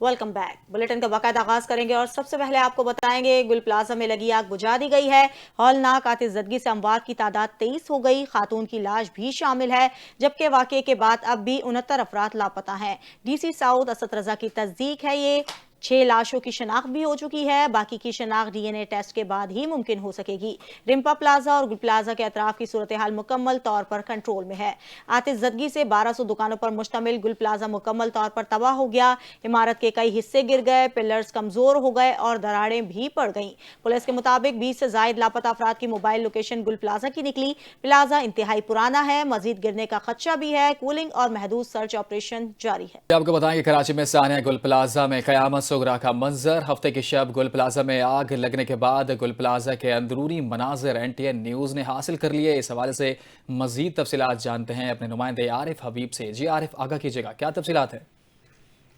Welcome back. Bulletin का बाकायदा आगाज करेंगे और सबसे पहले आपको बताएंगे गुल प्लाजा में लगी आग बुझा दी गई है। हौलनाक आतिशज़दगी से अमवात की तादाद 23 हो गई। खातून की लाश भी शामिल है, जबकि वाकये के बाद अब भी 69 अफराद लापता हैं। डीसी साउथ असद रजा की तस्दीक है ये 6 लाशों की शनाख्त भी हो चुकी है। बाकी की शनाख्त डीएनए टेस्ट के बाद ही मुमकिन हो सकेगी। रिम्पा प्लाजा और गुल प्लाजा के अतराफ की सूरत हाल मुकम्मल तौर पर कंट्रोल में है। आतिशज़दगी से 1200 दुकानों पर मुश्तमिल गुल प्लाजा मुकम्मल तौर पर तबाह हो गया। इमारत के कई हिस्से गिर गए, पिलर्स कमजोर हो गए और दरारें भी पड़ गईं। पुलिस के मुताबिक 20 से जायद लापता अफराद की मोबाइल लोकेशन गुल प्लाजा की निकली। प्लाजा इंतहाई पुराना है, मजीद गिरने का खदशा भी है। कूलिंग और महदूद सर्च ऑपरेशन जारी है। आपको बताएं कि कराची में सानिया गुल प्लाजा में कयामत सुगरा का मंजर। हफ्ते की शब गुल प्लाजा में आग लगने के बाद गुल प्लाजा के अंदरूनी मनाजिर एनटीएन न्यूज ने हासिल कर लिए। इस हवाले से मजीद तफसीलात जानते हैं अपने नुमाइंदे आरिफ हबीब से। जी आरिफ, आगाह कीजिएगा, क्या तफसीलात है?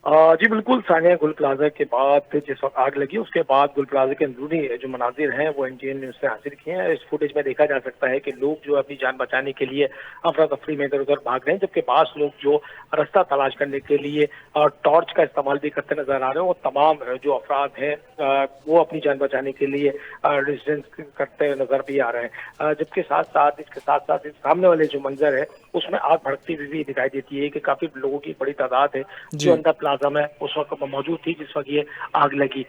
जी बिल्कुल, सानिया गुल प्लाजा के बाद जिस वक्त आग लगी उसके बाद गुल प्लाजा के अंदरूनी जो मनाजिर हैं वो एनटीएन न्यूज से हासिल किए हैं। इस फुटेज में देखा जा सकता है कि लोग जो अपनी जान बचाने के लिए अफरा तफरी में इधर उधर भाग रहे हैं, जबकि पास लोग जो रास्ता तलाश करने के लिए टॉर्च का इस्तेमाल भी करते नजर आ रहे हैं। वो तमाम जो अफराद हैं वो अपनी जान बचाने के लिए रेजिस्टेंस करते नजर भी आ रहे हैं। जबकि इसके साथ साथ इस सामने वाले जो मंजर है उसमें आग भड़कती हुई भी दिखाई देती है कि काफी लोगों की बड़ी तादाद है जो अंदर प्लाजा में उस वक्त मौजूद थी जिस वक्त ये आग लगी।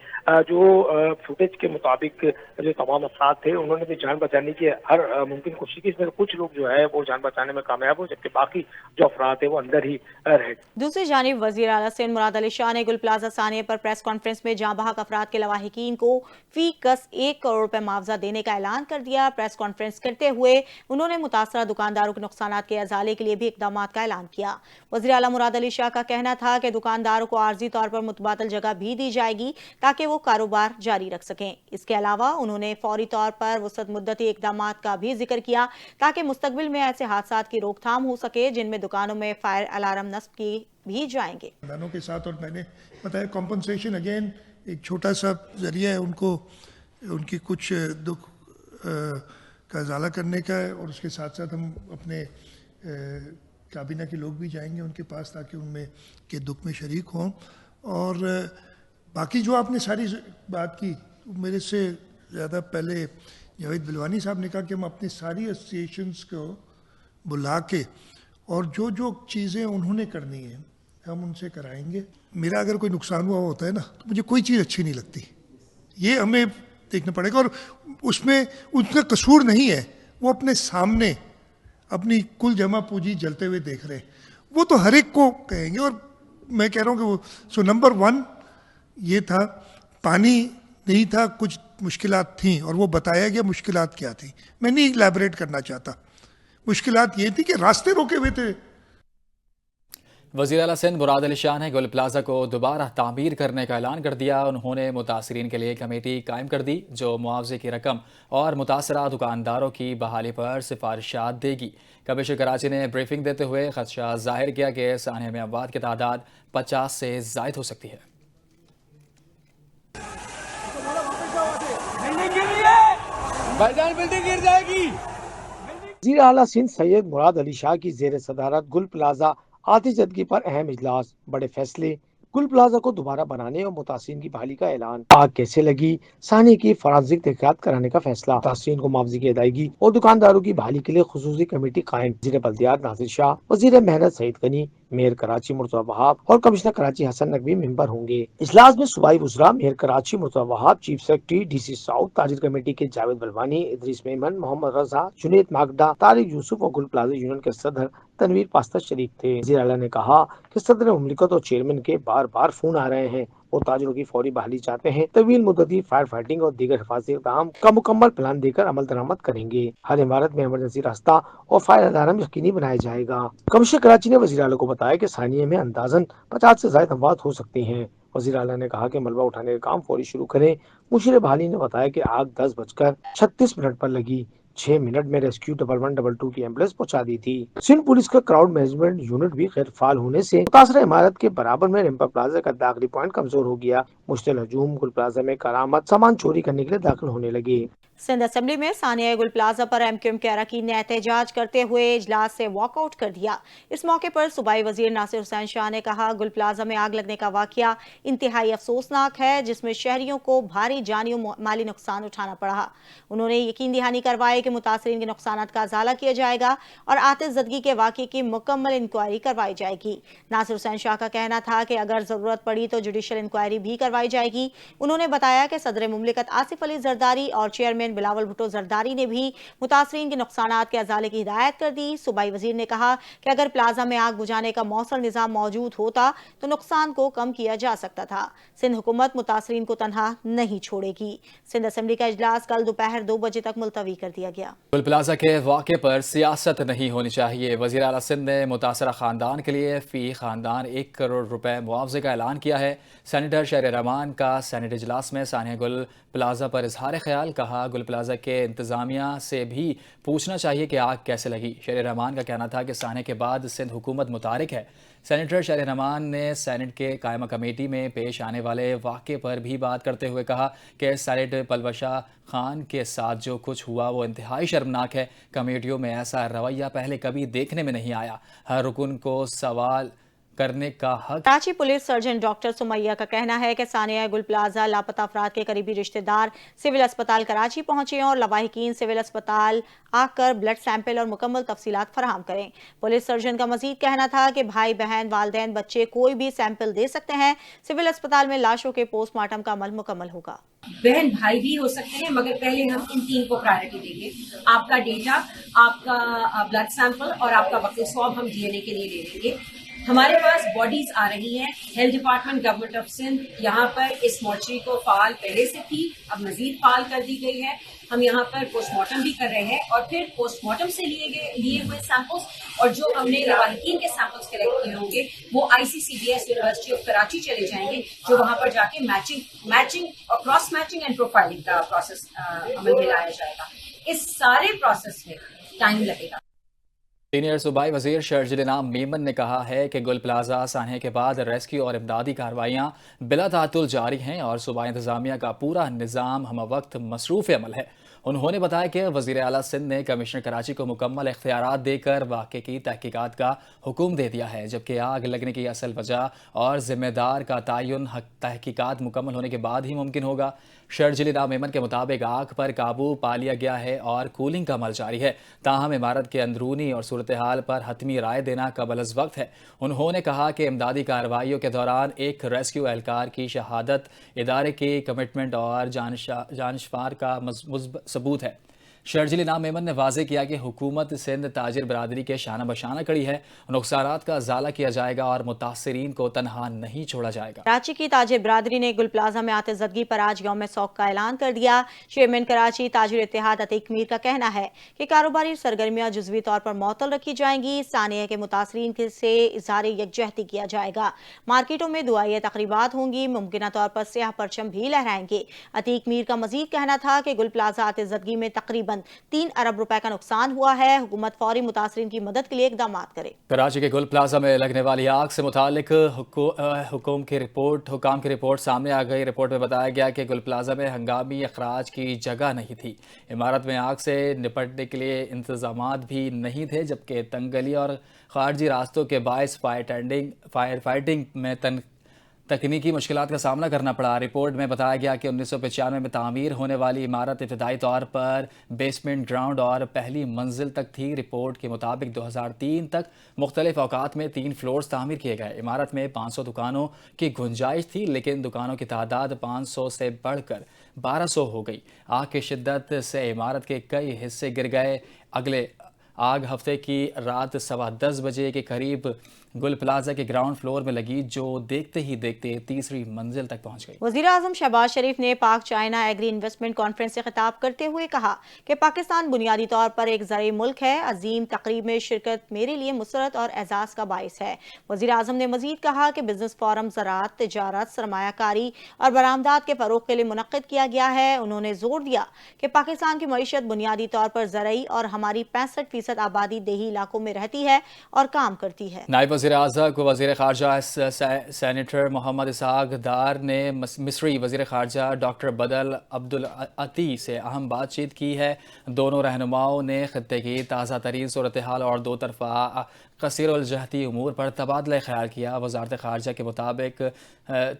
जो फुटेज के मुताबिक जो तमाम अफराद थे उन्होंने भी जान बचाने की हर मुमकिन कोशिश की। इसमें कुछ लोग जो है वो जान बचाने में कामयाब हो, जबकि बाकी जो अफराद है वो अंदर ही रहे। दूसरी जानिब वज़ीर आला सिंध मुराद अली शाह ने गुल प्लाजा सानिया पर प्रेस कॉन्फ्रेंस में जहां बहक अफराद के लवाहिकीन को फी कस 1 करोड़ रुपए मुआवजा देने का ऐलान कर दिया। प्रेस कॉन्फ्रेंस करते हुए उन्होंने मुतासरा दुकानदारों के नुकसानात के अजाले के लिए भी इकदाम का ऐलान किया। वज़ीर आला मुराद अली शाह का कहना था कि दुकानदारों को आर्जी तौर पर मुतबादल जगह भी दी जाएगी ताकि वो कारोबार जारी रख सकें। इसके अलावा उन्होंने फौरी तौर पर वसत मुद्दती इकदाम का भी जिक्र किया ताकि मुस्तकबिल में ऐसे हादसात की रोकथाम हो सके जिनमें दुकानों में फायर अलार्म नस्ब की भी जाएंगे के साथ। और मैंने बताया कॉम्पनसेशन अगेन एक छोटा सा जरिया है उनको उनकी कुछ दुख का इजाला करने का है। और उसके साथ साथ हम अपने काबीना के लोग भी जाएंगे उनके पास ताकि उनमें के दुख में शरीक हों। और बाकी जो आपने सारी बात की, मेरे से ज़्यादा पहले जावेद बिलवानी साहब ने कहा कि हम अपनी सारी एसोसिएशंस को बुला के और जो जो चीज़ें उन्होंने करनी है हम उनसे कराएंगे। मेरा अगर कोई नुकसान हुआ होता है ना तो मुझे कोई चीज़ अच्छी नहीं लगती, ये हमें देखना पड़ेगा। और उसमें उनका कसूर नहीं है, वो अपने सामने अपनी कुल जमा पूंजी जलते हुए देख रहे हैं, वो तो हर एक को कहेंगे। और मैं कह रहा हूँ कि वो नंबर 1 ये था, पानी नहीं था, कुछ मुश्किलात थी और वो बताया गया मुश्किलात क्या थी। मैं नहीं इलैबोरेट करना चाहता। मुश्किलात ये थी कि रास्ते रोके हुए थे। वज़ीर आला सिंध मुराद अली शाह ने गुल प्लाजा को दोबारा तामीर करने का ऐलान कर दिया। उन्होंने मुतासरीन के लिए कमेटी कायम कर दी जो मुआवजे की रकम और मुतासरा दुकानदारों की बहाली पर सिफारिशात देगी। कमिश्नर कराची ने ब्रीफिंग देते हुए खदशा जाहिर किया कि सानिया में अमवात की तादाद 50 से जायद हो सकती है। बिल्डिंग गिर जाएगी। वज़ीर आला सिंध सैयद मुराद अली शाह की ज़ेर सदारत गुल प्लाजा आतिशज़दगी पर अहम इजलास, बड़े फैसले, गुल प्लाजा को दोबारा बनाने और मुतासिरीन की बहाली का ऐलान, आग कैसे लगी, सानिया की फॉरेंसिक तहकीकात कराने का फैसला, मुतासिरीन को मुआवजे की अदायगी और दुकानदारों की बहाली के लिए खुसूसी कमेटी कायम। वज़ीर बल्दियात नासिर शाह, वज़ीर मेहनत सईद गनी, मेयर कराची मुर्तज़ा वहाब और कमिश्नर कराची हसन नकवी मेंबर होंगे। इजलास में सूबाई वज़रा, mayor Karachi Murtaza Wahab, chief secretary DC south, ताजिर कमेटी के जावेद बलवानी, इदरीस मेमन, मोहम्मद रजा, जुनैद मागदा, तारिक यूसुफ और गुल प्लाजा यूनियन के सदर तनवीर पास्ता शरीक थे। वज़ीर आला ने कहा कि सदर मुमलिकत और चेयरमैन के बार बार फोन आ रहे हैं, वो ताजिरों की फौरी बहाली चाहते हैं, तवील मुद्दती फायर फाइटिंग और दीगर हिफाजती इक़दाम का मुकम्मल प्लान देकर अमल दरामद करेंगे। हर इमारत में इमरजेंसी रास्ता और फायर अलार्म यकीनी बनाया जाएगा। कमिश्नर कराची ने वज़ीर आला को बताया कि सानिया में अंदाजन 50 से ज़ायद अमवात हो सकती हैं। वज़ीर आला ने कहा कि मलबा उठाने का काम फौरी शुरू करें। मुशीर बहाली ने बताया कि आग 10:36 पर लगी, 6 मिनट में रेस्क्यू 1112 की एम्बुलेंस पहुंचा दी थी। सिंध पुलिस का क्राउड मैनेजमेंट यूनिट भी गैर फाल होने से मुतासरा इमारत के बराबर में रिम्पा प्लाजा का दाखिली पॉइंट कमजोर हो गया। मुश्तिल हजूम गुल प्लाजा में करामत सामान चोरी करने के लिए दाखिल होने लगे। सिंध असेंबली में सानिया गुल प्लाजा पर MQM के अरकान ने एहतजाज करते हुए इजलास से वॉकआउट कर दिया। इस मौके पर सूबाई वजीर नासिर हुसैन शाह ने कहा, गुल प्लाजा में आग लगने का वाकया इंतहाई अफसोसनाक है, जिसमें शहरियों को भारी जानी और माली नुकसान उठाना पड़ा। उन्होंने यकीन दहानी करवाई कि मुतासरीन के नुकसानात का अजाला किया जाएगा और आतिशज़दगी के वाकये की मुकम्मल इंक्वायरी करवाई जाएगी। नासिर हुसैन शाह का कहना था कि अगर जरूरत पड़ी तो जुडिशल इंक्वायरी भी करवाई जाएगी। उन्होंने बताया कि सदर मुमलिकत आसिफ अली जरदारी और चेयरमैन बिलावल भुट्टो जरदारी ने भी मुतासरीन के नुकसानात के अजाले की हिदायत कर दी। सूबाई वजीर ने कहा कि अगर प्लाजा में आग बुझाने का मौसर निज़ाम मौजूद होता तो नुकसान को कम किया जा सकता था। सिंध हुकूमत मुतासरीन को तनहा नहीं छोड़ेगी। सिंध असेंबली का इजलास कल दोपहर 2 बजे तक मुलतवी कर दिया गया। गुल प्लाजा के वाक़े पर सियासत नहीं होनी चाहिए। वज़ीर आला सिंध ने मुतासरा ख़ानदान के लिए फ़ी ख़ानदान 1 करोड़ रुपए मुआवजे का ऐलान किया है। सेनेटर शहर रहमान का सेनेट इजलास में सानिया गुल प्लाजा पर इजहार ख्याल। कहा, गुल प्लाजा के इंतज़ामिया से भी पूछना चाहिए कि आग कैसे लगी। शहर रहमान का कहना था कि सानिया के बाद सिंध हुकूमत मुतारिक है। सेनेटर शहर रहमान ने सेनेट के कायमा कमेटी में पेश आने वाले वाक़े पर भी बात करते हुए कहा कि सेनेट पलवशा खान के साथ जो कुछ हुआ वो इंतहाई शर्मनाक है। कमेटियों में ऐसा रवैया पहले कभी देखने में नहीं आया। हर रुकन को सवाल करने का हक। Karachi police surgeon doctor Sumaiya का कहना है कि सानिया गुल प्लाजा लापता अफराद के करीबी रिश्तेदार सिविल अस्पताल कराची पहुंचे और लवाहिकीन सिविल अस्पताल आकर ब्लड सैंपल और मुकम्मल तफसीलात फराहम करें। पुलिस सर्जन का मजीद कहना था कि भाई बहन वालदैन बच्चे कोई भी सैंपल दे सकते हैं। सिविल अस्पताल में लाशों के पोस्टमार्टम का अमल मुकम्मल होगा। बहन भाई भी हो सकते हैं, मगर पहले हम इन 3 को प्रायोरिटी देंगे। आपका डेटा, आपका ब्लड सैंपल और आपका वक्त स्वाब हम DNA के लिए ले लेंगे। हमारे पास बॉडीज आ रही हैं। Health department government of Sindh यहाँ पर इस मोर्चरी को फाल पहले से थी, अब मजीद फाल कर दी गई है। हम यहाँ पर पोस्टमार्टम भी कर रहे हैं और फिर पोस्टमार्टम से लिए हुए सैंपल्स और जो हमने लवाहिकीन के सैंपल्स कलेक्ट किए होंगे वो ICCDS यूनिवर्सिटी ऑफ कराची चले जाएंगे, जो वहाँ पर जाके मैचिंग और क्रॉस मैचिंग एंड प्रोफाइलिंग का प्रोसेस अमल में लाया जाएगा। इस सारे प्रोसेस में टाइम लगेगा। सीनियर सूबाई वजीर शर्जिल नाम मेमन ने कहा है कि गुल प्लाजा सानिया के बाद रेस्क्यू और इमदादी कार्रवाइयाँ बिला तातुल जारी हैं और सूबाई इंतजामिया का पूरा निज़ाम हम वक्त मसरूफ़ अमल है। उन्होंने बताया कि वज़ीर आला सिंध ने कमिश्नर कराची को मुकम्मल इख्तियारात देकर वाक़े की तहकीकात का हुक्म दे दिया है, जबकि आग लगने की असल वजह और ज़िम्मेदार का तयन तहकीकात मुकम्मल होने के बाद ही मुमकिन होगा। शर्जिल नाम मेमन के मुताबिक आग पर काबू पा लिया गया है और कूलिंग का अमल जारी है। ताहम इमारत के अंदरूनी और सूरत हाल पर हतमी राय देना कबल वक्त है। उन्होंने कहा कि इमदादी कार्रवाइयों के दौरान एक रेस्क्यू एहलकार की शहादत इदारे की कमिटमेंट और जानशफार का सबूत है। शर्जिल नाम मेमन ने वाज़ेह किया कि हुकूमत सिंध ताजिर बरादरी के शाना बशाना खड़ी है। नुकसानात का अजाला किया जाएगा और मुतासरीन को तनहा नहीं छोड़ा जाएगा। कराची की ताजिर बरादरी ने गुल प्लाजा में आतिशज़दगी पर आज यौम शौक का ऐलान कर दिया। चेयरमैन कराची ताजिर इत्तेहाद अतीक मीर का कहना है कि कारोबारी सरगर्मियाँ जुज़वी तौर पर मअतल रखी जाएंगी। सानिया के मुतासरीन से इज़हार यकजहती किया जाएगा। मार्केटों में दुआई तकरीबात होंगी। मुमकिन तौर पर स्याह परचम भी लहराएंगे। अतीक मीर का मजीद कहना था कि गुल प्लाजा आतिशज़दगी में तकरीबन 3 अरब रुपए का नुकसान हुआ है। हुकूमत फौरी मुतासरीन की मदद के लिए इकदाम करे। कराची के गुल प्लाजा में लगने वाली आग से मुतालिक हुकाम की रिपोर्ट सामने आ गई। रिपोर्ट में बताया गया कि गुल प्लाजा में हंगामी अखराज की जगह नहीं थी। इमारत में आग से निपटने के लिए इंतजामात भी नहीं थे, जबकि तंगली और खारजी रास्तों के बायस फायर फाइटिंग में तकनीकी मुश्किलात का सामना करना पड़ा। रिपोर्ट में बताया गया कि 1995 में तामीर होने वाली इमारत इब्तदाई तौर पर बेसमेंट, ग्राउंड और पहली मंजिल तक थी। रिपोर्ट के मुताबिक 2003 तक मुख्तलिफ औकात में 3 फ्लोर्स तामीर किए गए। इमारत में 500 दुकानों की गुंजाइश थी, लेकिन दुकानों की तादाद 500 से बढ़कर 1200 हो गई। आग की शिद्दत से इमारत के कई हिस्से गिर गए। अगले आग हफ्ते की रात 10:15 बजे के करीब गुल प्लाजा के ग्राउंड फ्लोर में लगी, जो देखते ही देखते तीसरी मंजिल तक पहुंच गई। वज़ीर आज़म शहबाज शरीफ ने पाक चाइना एग्री इन्वेस्टमेंट कॉन्फ्रेंस से खिताब करते हुए कहा कि पाकिस्तान बुनियादी तौर पर एक ज़रई मुल्क है। अजीम तकरीब में शिरकत मेरे लिए मुसरत और एजाज़ का बाइस है। वज़ीर आज़म ने मजीद कहा कि बिजनेस फोरम ज़राअत, तिजारत, सरमायाकारी और बरामदात के फ़रोग़ के लिए मुनक़्क़िद किया गया है। उन्होंने जोर दिया कि पाकिस्तान की मईशत बुनियादी तौर पर ज़रई और हमारी 65% आबादी देही इलाकों में रहती है और काम करती है। नायब वज़ीर आज़म को वज़ीर ख़ारजा सेनेटर मोहम्मद इसहाक़ दार ने मिस्री वज़ीर ख़ारजा डॉक्टर बदल अब्दुल अती से अहम बातचीत की है। दोनों रहनुमाओं ने खित्ते की ताज़ा तरीन सूरत हाल और दो तरफ़ा कसीरुल-जहती उमूर पर तबादला ख़याल किया। वज़ारत ख़ारजा के मुताबिक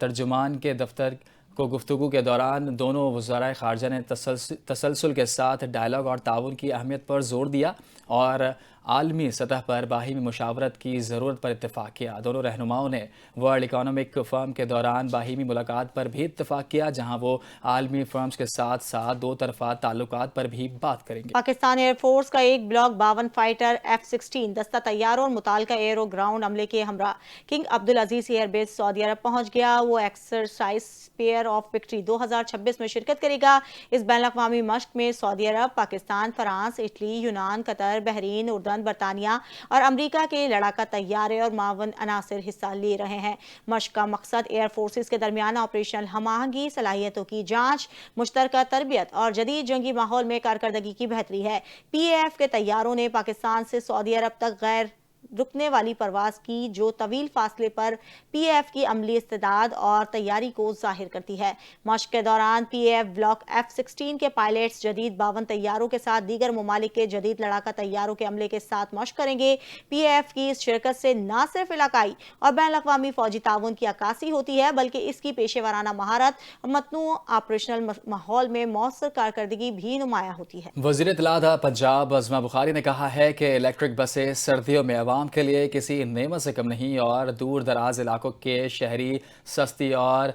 तर्जुमान के दफ्तर को गुफ्तगू के दौरान दोनों वज़राए ख़ारजा ने तसलसल के साथ डायलॉग और ताउन की अहमियत पर जोर दिया और आलमी सतह पर बाहिमी मुशावरत की ज़रूरत पर इत्तफ़ाक़ किया। दोनों रहनुमाओं ने वर्ल्ड इकोनॉमिक फ़ोरम के दौरान बाहिमी मुलाकात पर भी इत्तफ़ाक़ किया, जहाँ वो आलमी फ़र्म्स के साथ साथ दो तरफ़ा ताल्लुकात पर भी बात करेंगे। पाकिस्तान एयरफोर्स का एक ब्लॉक 52 फाइटर F-16 दस्ता तैयारों और मुताल्लिका एयरो ग्राउंड अमले के हमरा किंग अब्दुल अजीज एयरबेस सऊदी अरब पहुंच गया। वो एक्सरसाइज स्पेयर ऑफ विक्ट्री 2026 में शिरकत करेगा। इस बैनुल-अक़वामी मश्क में सऊदी अरब, पाकिस्तान, फ्रांस, इटली, यूनान, कतर, बहरीन, उर्दन, बरतानिया और अमरीका के लड़ाका तैयारे और मावन अनासर हिस्सा ले रहे हैं। मश्क का मकसद एयर फोर्सेस के दरमियान ऑपरेशनल हमाहंगी, सलाहियतों की जांच, मुश्तरका तरबियत और जदीद जंगी माहौल में कारकर्दगी की बेहतरी है। PAF के तैयारों ने पाकिस्तान से सऊदी अरब तक गैर रुकने वाली परवाज की, जो तवील फासले पर PAF की अमली इस्तेदाद और तैयारी को जाहिर करती है। मश्क के दौरान PAF ब्लॉक F-16 के पायलट्स जदीद 52 तैयारों के साथ दीगर ममालिक के जदीद लड़ाका तैयारों के अमले के साथ मश्क करेंगे। PAF की इस शिरकत से न सिर्फ इलाकाई और बैनुल-अक़वामी फौजी ताउन की अक्कासी होती है, बल्कि इसकी पेशेवराना महारत और मतनूअ ऑपरेशनल माहौल में मौसर कारकर्दगी भी नुमाया होती है। वज़ीर इत्तलात पंजाब अज़मा बुखारी ने कहा है कि इलेक्ट्रिक बसें सर्दियों में आवाम के लिए किसी नेमत से कम नहीं और दूर दराज इलाकों के शहरी सस्ती और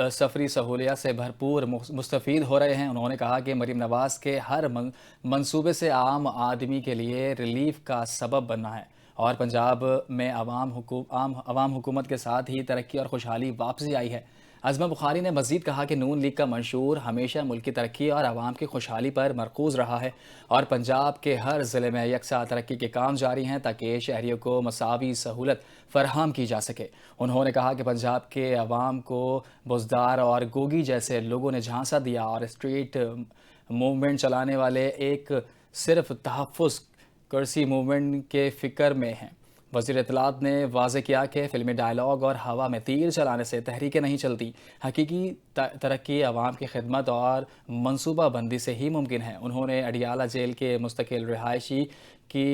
सफरी सहूलियत से भरपूर मुस्तफ़ीद हो रहे हैं। उन्होंने कहा कि मरीम नवाज़ के हर मंसूबे से आम आदमी के लिए रिलीफ का सबब बनना है और पंजाब में आवाम हुकूमत के साथ ही तरक्की और खुशहाली वापसी आई है। अज़मा बुखारी ने मज़ीद कहा कि नून लीग का मंशूर हमेशा मुल्क की तरक्की और आवाम की खुशहाली पर मरकूज़ रहा है और पंजाब के हर ज़िले में यकसा तरक्की के काम जारी हैं ताकि शहरियों को मसावी सहूलत फराहम की जा सके। उन्होंने कहा कि पंजाब के अवाम को बुज़दार और गोगी जैसे लोगों ने झांसा दिया और स्ट्रीट मूवमेंट चलाने वाले एक सिर्फ तहफ़्फ़ुज़ कुर्सी मूवमेंट के फ़िक्र में हैं। वज़ीर इत्तलात ने वाज़ेह किया कि फिल्मी डायलॉग और हवा में तीर चलाने से तहरीकें नहीं चलती। हकीकी तरक्की आवाम की खिदमत और मनसूबा बंदी से ही मुमकिन है। उन्होंने अडियाला जेल के मुस्तकिल रिहायशी की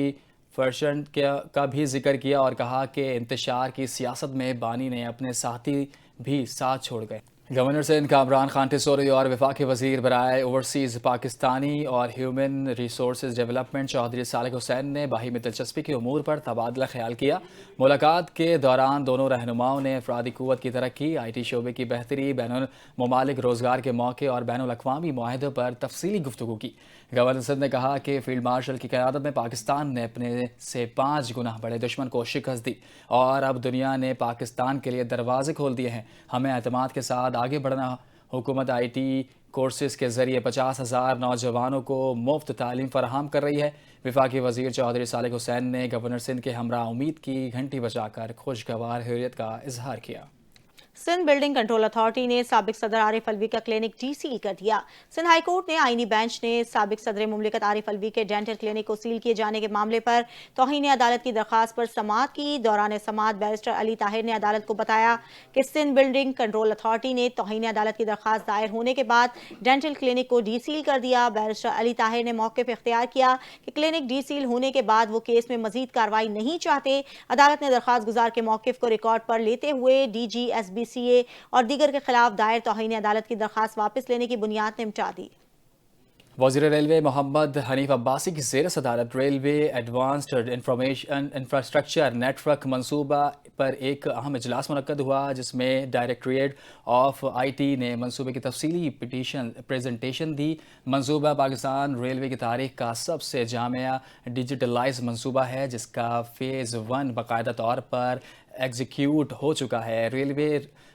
फर्शन का भी जिक्र किया और कहा कि इंतशार की सियासत में बानी ने अपने साथी भी साथ छोड़ गए। गवर्नर सिंध कामरान खान टिसोरी और वफाकी वज़ीर बराए ओवरसीज़ पाकिस्तानी और human resource development Chaudhry Salik Hussain ने बाहिमी दिलचस्पी के उमूर पर तबादला ख्याल किया। मुलाकात के दौरान दोनों रहनुमाओं ने अफरादी क़ुव्वत की तरक्की, IT शोबे की बेहतरी, बैनुल ममालिक रोज़गार के मौके और बैनुल-अक़वामी मुआहदों पर तफसीली गुफ्तगू की। गवर्नर सिंध ने कहा कि फील्ड मार्शल की क़यादत में पाकिस्तान ने अपने से 5 गुना बड़े दुश्मन को शिकस्त दी और अब दुनिया ने पाकिस्तान के लिए दरवाजे खोल दिए हैं। हमें एतमाद के साथ आगे बढ़ना। हुकूमत IT कोर्सेज़ के ज़रिए 50,000 नौजवानों को मुफ्त तालीम फराहम कर रही है। वफाकी वज़ीर चौधरी सालिक हुसैन ने गवर्नर सिंध के हमरा उम्मीद की घंटी बजाकर खुशगवार हुर्रियत का इजहार किया। सिंध बिल्डिंग कंट्रोल अथॉरिटी ने साबिक सदर आरिफ अलवी का क्लिनिक डीसील कर दिया। सिंध हाई कोर्ट ने आईनी बेंच ने साबिक सदर मुमलिकत आरिफ अलवी के डेंटल क्लिनिक को सील किए जाने के मामले पर तौहीन अदालत की दरख्वास्त पर समाअत की। दौरान समाअत बैरिस्टर अली ताहिर ने अदालत को बताया कि सिंध बिल्डिंग कंट्रोल अथॉरिटी ने तौहीन अदालत की दरख्वास्त दायर होने के बाद डेंटल क्लिनिक को डीसील कर दिया। बैरिस्टर अली ताहिर ने मौके पर इख्तियार किया कि क्लिनिक डीसील होने के बाद वो केस में मजीद कार्रवाई नहीं चाहते। अदालत ने दरख्वास्त गुजार के मौक़िफ़ को रिकॉर्ड पर लेते हुए DG SBCA और दीगर के खिलाफ दायर तौहीन अदालत की दरख्वास्त वापस लेने की बुनियाद निपटा दी। वज़ीर रेलवे मोहम्मद हनीफ अब्बासी की ज़ेर सदारत रेलवे एडवांस्ड इंफ्रास्ट्रक्चर नेटवर्क मनसूबा पर एक अहम इजलास मुनक्कद हुआ, जिसमें डायरेक्टरेट ऑफ IT ने मनसूबे की तफसीली प्रेजेंटेशन दी। मनसूबा पाकिस्तान रेलवे की तारीख का सबसे जामिया डिजिटलाइज मनसूबा है, जिसका फ़ेज़ 1 बाकायदा तौर पर एग्जीक्यूट हो चुका है।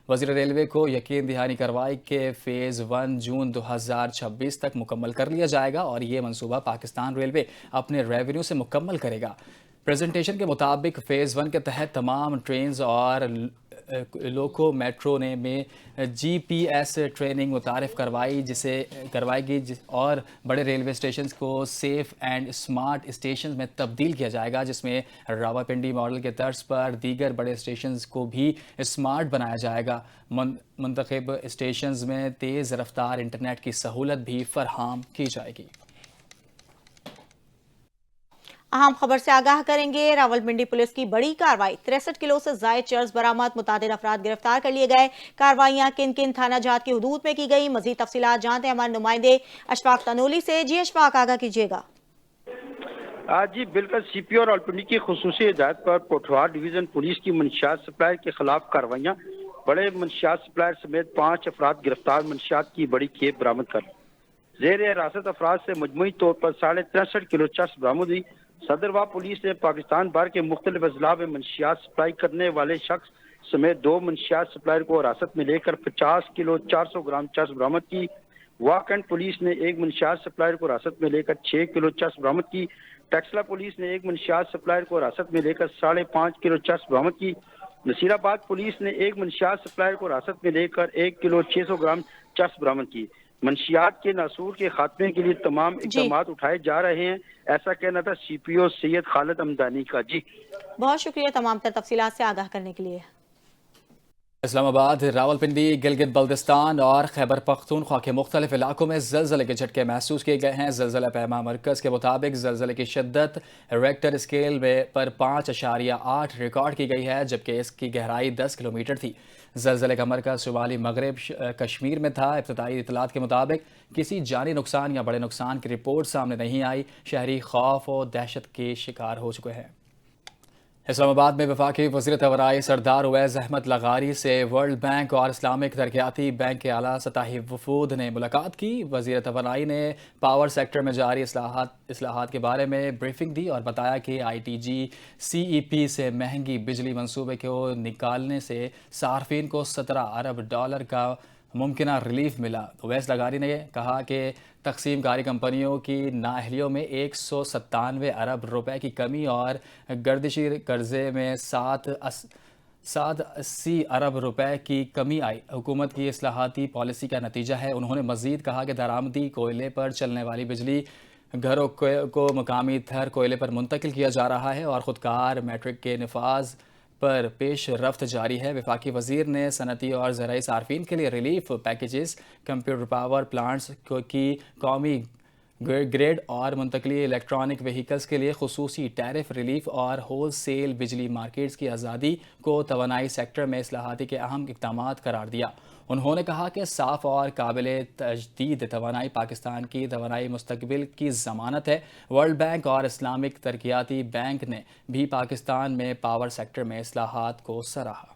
वज़ीर रेलवे को यकीन दहानी करवाई कि फ़ेज़ 1 जून 2026 तक मुकम्मल कर लिया जाएगा और ये मनसूबा पाकिस्तान रेलवे अपने रेवेन्यू से मुकम्मल करेगा। प्रेजेंटेशन के मुताबिक फ़ेज़ 1 के तहत तमाम ट्रेन्स और लोको मेट्रो ने में GPS ट्रेनिंग मुतारिफ करवाएगी और बड़े रेलवे स्टेशन को सेफ एंड स्मार्ट स्टेशन में तब्दील किया जाएगा, जिसमें रावलपिंडी मॉडल के तर्ज पर दीगर बड़े स्टेशन को भी स्मार्ट बनाया जाएगा। मुंतखब स्टेशन में तेज़ रफ्तार इंटरनेट की सहूलत भी फराहम की जाएगी। अहम खबर से आगाह करेंगे। रावलपिंडी पुलिस की बड़ी कार्रवाई, 63 किलो से जायद चर्स बरामद, मुतादिद अफराद गिरफ्तार कर लिए गए। कार्रवाइयां किन किन थाना जात की हुदूद में की गई, मजीद तफसीलात जानते हैं हमारे नुमाइंदे अशफाक तनोली से। जी अशफाक, आगाह कीजिएगा। जी बिल्कुल, CPO रावलपिंडी की खुसूसी हिदायत पर पोठवार डिवीजन पुलिस की मंशियात सप्लायर के खिलाफ कार्रवाइयां, बड़े मंशियात सप्लायर समेत 5 अफराद गिरफ्तार, मंशियात की बड़ी खेप बरामद कर जेर हिरासत अफराद से मजमूई तौर पर 63.5 किलो चर्स बरामद हुई। सदरवा पुलिस ने पाकिस्तान भर के मुख्तलिफ अजला में मंशियात सप्लाई करने वाले शख्स समेत 2 मंशियात सप्लायर को हिरासत में लेकर 50 किलो 400 ग्राम चर्स बरामद की। वाकंड पुलिस ने एक मंशियात सप्लायर को हिरासत में लेकर 6 किलो चर्स बरामद की। टैक्सला पुलिस ने एक मंशियात सप्लायर को हिरासत में लेकर 5.5 किलो चर्स बरामद की। नसीराबाद पुलिस ने एक मंशियात सप्लायर को हिरासत में लेकर 1 किलो 600 ग्राम चर्स बरामद की। मंशियात के नासूर के खात्मे के लिए तमाम इक़दाम उठाए जा रहे हैं, ऐसा कहना था CPO सैयद खालिद हमदानी का। जी बहुत शुक्रिया तमाम तर तफसीलात से आगाह करने के लिए। इस्लामाबाद, रावलपिंडी, गिलगित बल्तिस्तान और खैबर पख्तूनख्वा के मुख्तलिफ इलाकों में ज़लज़ले के झटके महसूस किए गए हैं। ज़लज़ला पैमा मरकज़ के मुताबिक ज़लज़ले की शिद्दत रेक्टर स्केल पर 5.8 रिकॉर्ड की गई है, जबकि इसकी गहराई 10 किलोमीटर थी। ज़लज़ले का मरकज़ शुमाली मगरब कश्मीर में था। इब्तदाई इतलात के मुताबिक किसी जानी नुकसान या बड़े नुकसान की रिपोर्ट सामने नहीं आई। शहरी खौफ और दहशत के शिकार हो चुके हैं। इस्लामाबाद में वफाकी वज़ीर तवानाई सरदार उवैस अहमद लगारी से वर्ल्ड बैंक और इस्लामिक तरक्याती बैंक के आला सतही वफूद ने मुलाकात की। वज़ीर तवानाई ने पावर सेक्टर में जारी इस्लाहात के बारे में ब्रीफिंग दी और बताया कि ITG CEP से महंगी बिजली मंसूबे को निकालने से सार्फिन को $17 अरब का मुमकिना रिलीफ मिला। उवैस लगारी ने कहा कि तकसीम कारी कंपनियों की नाअहलियों में 197 अरब रुपए की कमी और गर्दिशी कर्जे में 780 अरब रुपए की कमी आई हुकूमत की इस्लाहाती पॉलिसी का नतीजा है। उन्होंने मज़ीद कहा कि दरामदी कोयले पर चलने वाली बिजली घरों को मकामी थर कोयले पर मुंतकिल किया जा रहा है और ख़ुदकार मैट्रिक के नफाज पर पेश रफ्त जारी है। वफाकी वज़ीर ने सनती और ज़राई सार्फिन के लिए relief packages, computer power plants की कौमी ग्रेड और मुंतकली इलेक्ट्रॉनिक व्हीकल्स के लिए खुसूसी टैरिफ रिलीफ और होल सेल बिजली मार्केट्स की आज़ादी को तवानाई सेक्टर में इस्लाहाती के अहम इक़दाम करार दिया। उन्होंने कहा कि साफ और काबिल तजदीद तवानाई पाकिस्तान की तवानाई मुस्तकबिल की ज़मानत है। वर्ल्ड बैंक और इस्लामिक तरक्याती बैंक ने भी पाकिस्तान में पावर सेक्टर में इस्लाहात को सराहा।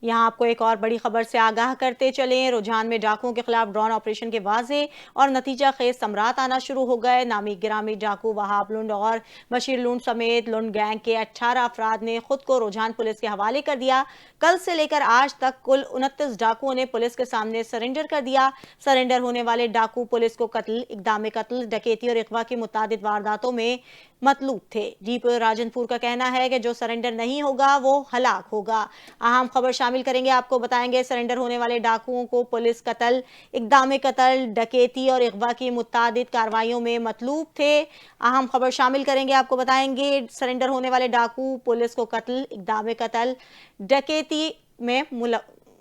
यहाँ आपको एक और बड़ी खबर से आगाह करते चलें। रुझान में डाकुओं के खिलाफ ड्रोन ऑपरेशन के वाजे और नतीजा खेज समरात आना शुरू हो गए। नामी गिरामी डाकू वहाब लुंड और बशीर लुंड समेत लुंड गैंग के 18 अफराद ने खुद को रुझान पुलिस के हवाले कर दिया। कल से लेकर आज तक कुल 29 डाकुओं ने पुलिस के सामने सरेंडर कर दिया। सरेंडर होने वाले डाकू पुलिस को कत्ल, इक़दाम कत्ल, डकैती और अगवा की मुतादिद वारदातों में मतलूब थे। डीपीओ राजनपुर का कहना है कि जो सरेंडर नहीं होगा वो हलाक होगा। अहम खबर शामिल करेंगे, आपको बताएंगे सरेंडर होने वाले डाकुओं को पुलिस कत्ल, इक़दाम कत्ल, डकैती और अगवा की मुतादिद कार्रवाइयों में मतलूब थे। अहम खबर शामिल करेंगे, आपको बताएंगे सरेंडर होने वाले डाकू पुलिस को कत्ल, इक़दाम कत्ल, डकैती में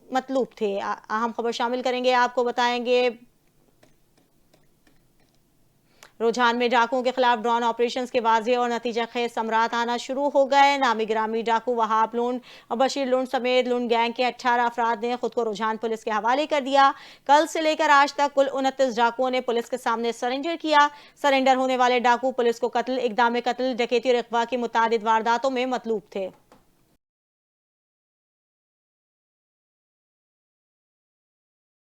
मतलूब थे। अहम खबर शामिल करेंगे, आपको बताएंगे रुझान में डाकुओं के खिलाफ ड्रोन ऑपरेशंस के वाजे और नतीजा खेज समरात आना शुरू हो गए। नामी गिरामी डाकू वहाब लुंड और बशीर लुंड समेत लुंड गैंग के 18 अफराद ने खुद को रुझान पुलिस के हवाले कर दिया। कल से लेकर आज तक कुल 29 डाकुओं ने पुलिस के सामने सरेंडर किया। सरेंडर होने वाले डाकू पुलिस को कत्ल, इक़दाम कत्ल, डकैती और अगवा की मुतादिद वारदातों में मतलूब थे।